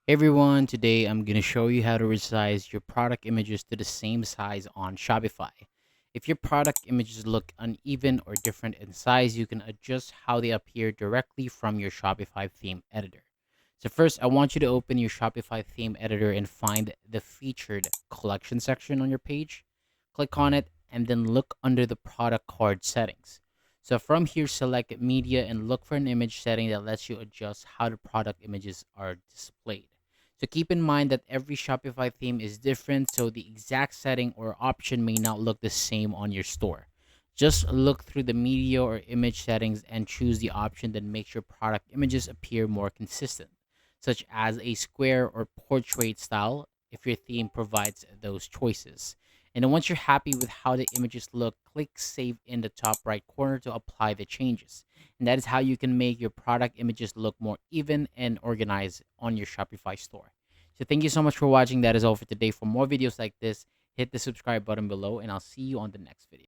Hey everyone, today I'm going to show you how to resize your product images to the same size on Shopify. If your product images look uneven or different in size, you can adjust how they appear directly from your Shopify theme editor. So first, I want you to open your Shopify theme editor and find the featured collection section on your page. Click on it and then look under the product card settings. So from here, select media and look for an image setting that lets you adjust how the product images are displayed. So keep in mind that every Shopify theme is different, so the exact setting or option may not look the same on your store. Just look through the media or image settings and choose the option that makes your product images appear more consistent, such as a square or portrait style if your theme provides those choices. And then once you're happy with how the images look, click Save in the top right corner to apply the changes. And that is how you can make your product images look more even and organized on your Shopify store. So thank you so much for watching. That is all for today. For more videos like this, hit the subscribe button below and I'll see you on the next video.